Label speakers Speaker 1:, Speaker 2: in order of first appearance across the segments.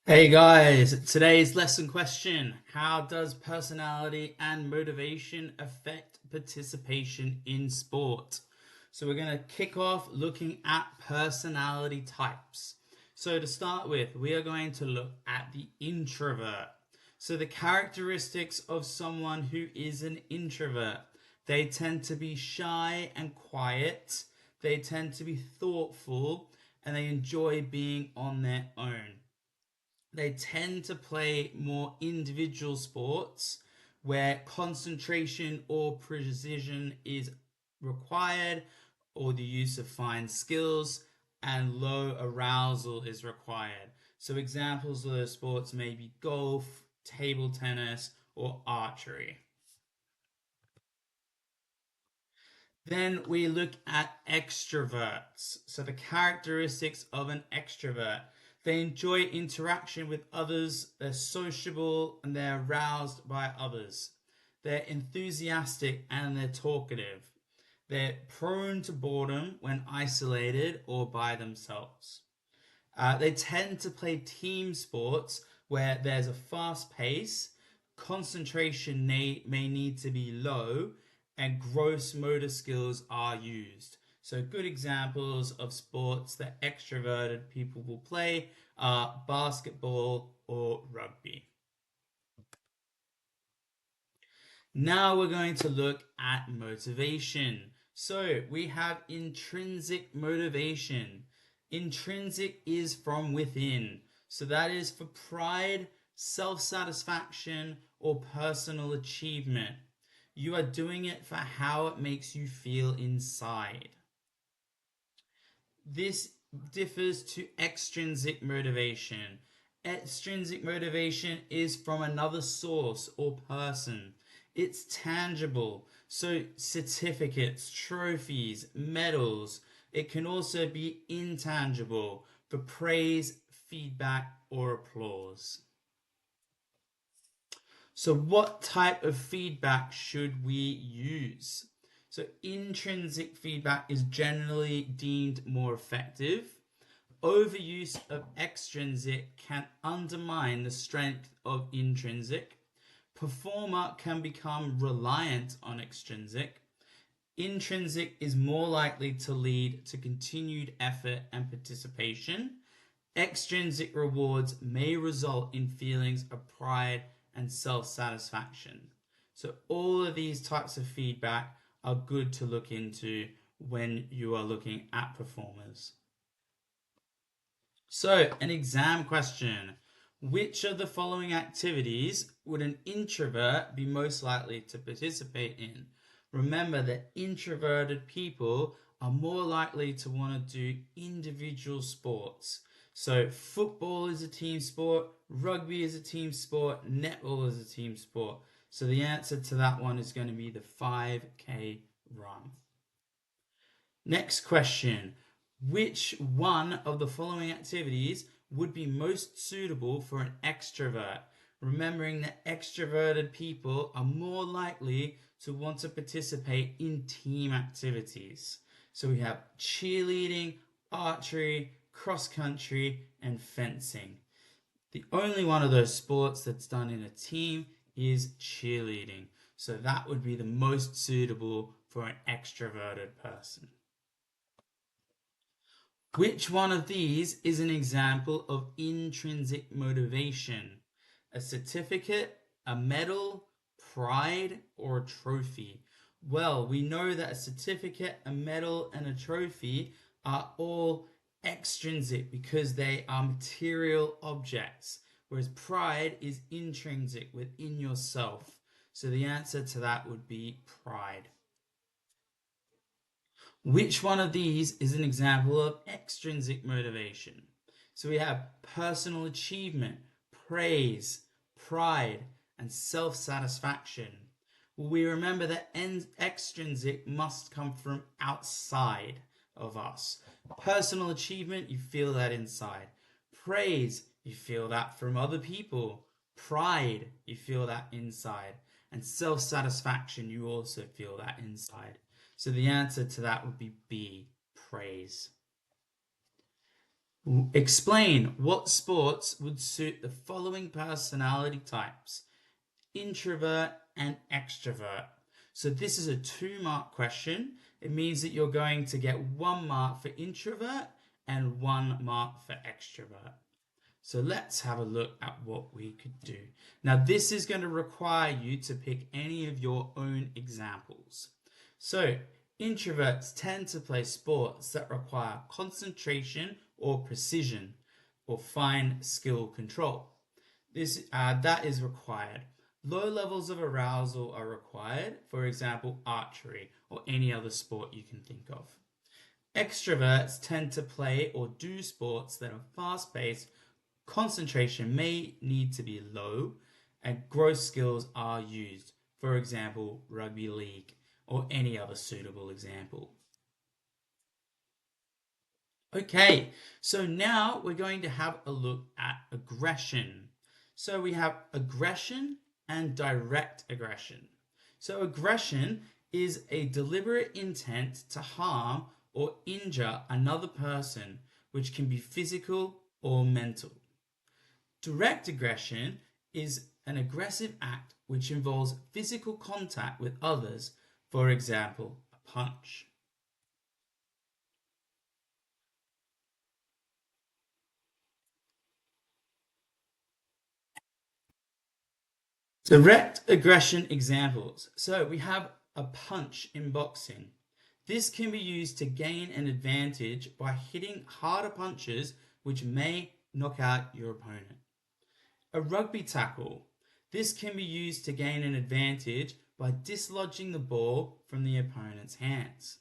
Speaker 1: Hey guys, today's lesson question: how does personality and motivation affect participation in sport? So we're going to kick off looking at personality types. So to start with, we are going to look at the introvert. So the characteristics of someone who is an introvert: they tend to be shy and quiet, they tend to be thoughtful, and they enjoy being on their own. They tend to play more individual sports where concentration or precision is required, or the use of fine skills, and low arousal is required. So, examples of those sports may be golf, table tennis, or archery. Then we look at extroverts. So, the characteristics of an extrovert: they enjoy interaction with others, they're sociable, and they're aroused by others. They're enthusiastic and they're talkative. They're prone to boredom when isolated or by themselves. They tend to play team sports where there's a fast pace, concentration may need to be low, and gross motor skills are used. So, good examples of sports that extroverted people will play are basketball or rugby. Now we're going to look at motivation. So we have intrinsic motivation. Intrinsic is from within. So that is for pride, self satisfaction, or personal achievement. You are doing it for how it makes you feel inside. This differs to extrinsic motivation. Extrinsic motivation is from another source or person. It's tangible. So, certificates, trophies, medals. It can also be intangible for praise, feedback, or applause. So, what type of feedback should we use? So, intrinsic feedback is generally deemed more effective. Overuse of extrinsic can undermine the strength of intrinsic. Performer can become reliant on extrinsic. Intrinsic is more likely to lead to continued effort and participation. Extrinsic rewards may result in feelings of pride and self satisfaction. So, all of these types of feedback are good to look into when you are looking at performers. So, an exam question: which of the following activities would an introvert be most likely to participate in? Remember that introverted people are more likely to want to do individual sports. So, football is a team sport, rugby is a team sport, netball is a team sport. So, the answer to that one is going to be the 5K run. Next question: which one of the following activities would be most suitable for an extrovert? Remembering that extroverted people are more likely to want to participate in team activities. So we have cheerleading, archery, cross country, and fencing. The only one of those sports that's done in a team is cheerleading. So that would be the most suitable for an extroverted person. Which one of these is an example of intrinsic motivation? A certificate, a medal, pride, or a trophy? Well, we know that a certificate, a medal, and a trophy are all extrinsic because they are material objects, whereas pride is intrinsic within yourself. So the answer to that would be pride. Which one of these is an example of extrinsic motivation? So we have personal achievement, praise, pride, and self satisfaction. Well, we remember that extrinsic must come from outside of us. Personal achievement, you feel that inside. Praise, you feel that from other people. Pride, you feel that inside. And self satisfaction, you also feel that inside. So the answer to that would be B, praise. Explain what sports would suit the following personality types: introvert and extrovert. So this is a 2-mark question. It means that you're going to get 1 mark for introvert and 1 mark for extrovert. So let's have a look at what we could do. Now this is going to require you to pick any of your own examples. So introverts tend to play sports that require concentration or precision or fine skill control. That is required. Low levels of arousal are required, for example, archery or any other sport you can think of. Extroverts tend to play or do sports that are fast-paced, concentration may need to be low, and growth skills are used, for example, rugby league or any other suitable example. Okay, so now we're going to have a look at aggression. So we have aggression and direct aggression. So aggression is a deliberate intent to harm or injure another person, which can be physical or mental. Direct aggression is an aggressive act which involves physical contact with others, for example, a punch. Direct aggression examples. So we have a punch in boxing. This can be used to gain an advantage by hitting harder punches which may knock out your opponent. A rugby tackle. This can be used to gain an advantage by dislodging the ball from the opponent's hands.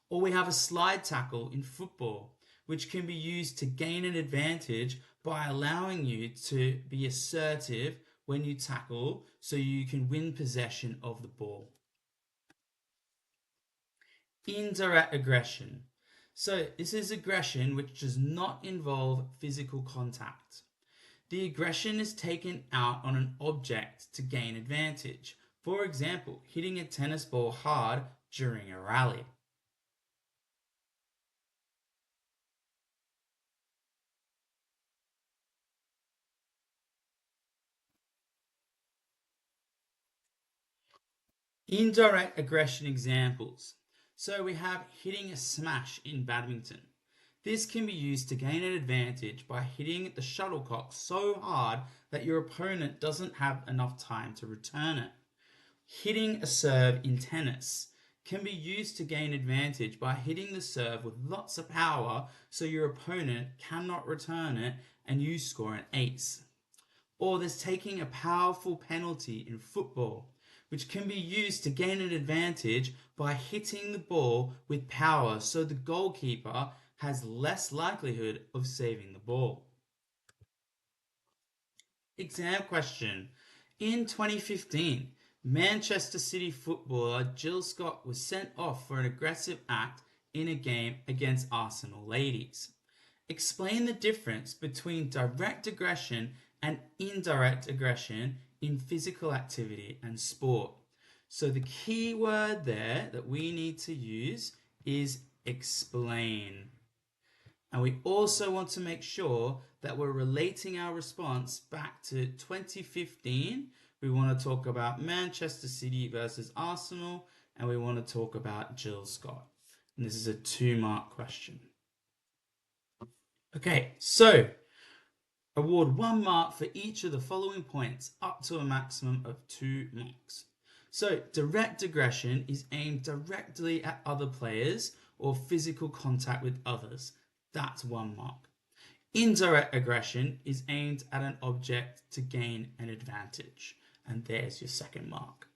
Speaker 1: Or we have a slide tackle in football, which can be used to gain an advantage by allowing you to be assertive when you tackle so you can win possession of the ball. Indirect aggression. So this is aggression which does not involve physical contact. The aggression is taken out on an object to gain advantage. For example, hitting a tennis ball hard during a rally. Indirect aggression examples. So we have hitting a smash in badminton. This can be used to gain an advantage by hitting the shuttlecock so hard that your opponent doesn't have enough time to return it. Hitting a serve in tennis can be used to gain advantage by hitting the serve with lots of power so your opponent cannot return it and you score an ace. Or there's taking a powerful penalty in football, which can be used to gain an advantage by hitting the ball with power so the goalkeeper has less likelihood of saving the ball. Exam question. In 2015, Manchester City footballer Jill Scott was sent off for an aggressive act in a game against Arsenal ladies. Explain the difference between direct aggression and indirect aggression in physical activity and sport. So the key word there that we need to use is explain. And we also want to make sure that we're relating our response back to 2015. We want to talk about Manchester City versus Arsenal, and we want to talk about Jill Scott. And this is a 2-mark question. Okay, so award 1 mark for each of the following points up to a maximum of 2 marks. So direct aggression is aimed directly at other players or physical contact with others. That's 1 mark. Indirect aggression is aimed at an object to gain an advantage. And there's your 2nd mark.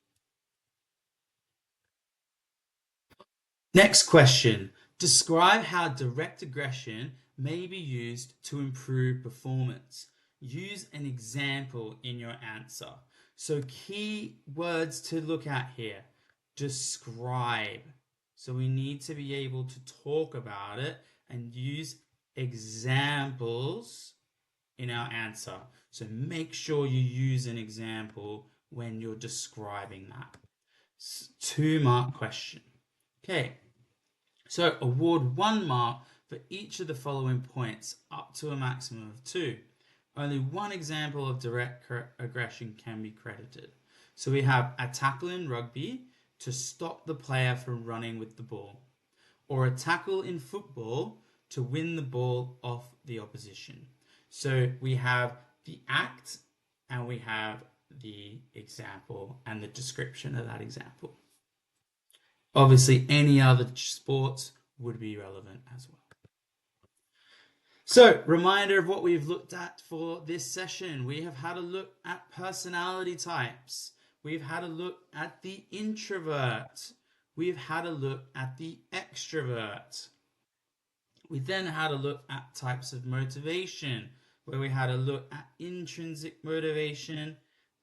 Speaker 1: Next question. Describe how direct aggression may be used to improve performance. Use an example in your answer. So key words to look at here. Describe. So we need to be able to talk about it and use examples in our answer. So make sure you use an example when you're describing that. 2-mark question. Okay, so award 1 mark for each of the following points up to a maximum of 2. Only one example of direct aggression can be credited. So we have a tackle in rugby to stop the player from running with the ball, or a tackle in football to win the ball off the opposition. So we have the act and we have the example and the description of that example. Obviously, any other sports would be relevant as well. So, reminder of what we've looked at for this session. We have had a look at personality types. We've had a look at the introvert. We've had a look at the extrovert. We then had a look at types of motivation, where we had a look at intrinsic motivation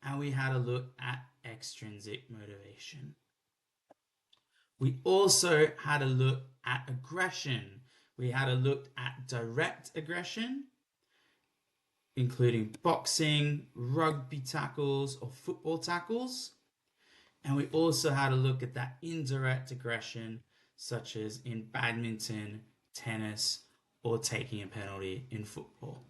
Speaker 1: and we had a look at extrinsic motivation. We also had a look at aggression. We had a look at direct aggression, including boxing, rugby tackles, or football tackles. And we also had a look at that indirect aggression, such as in badminton, tennis, or taking a penalty in football.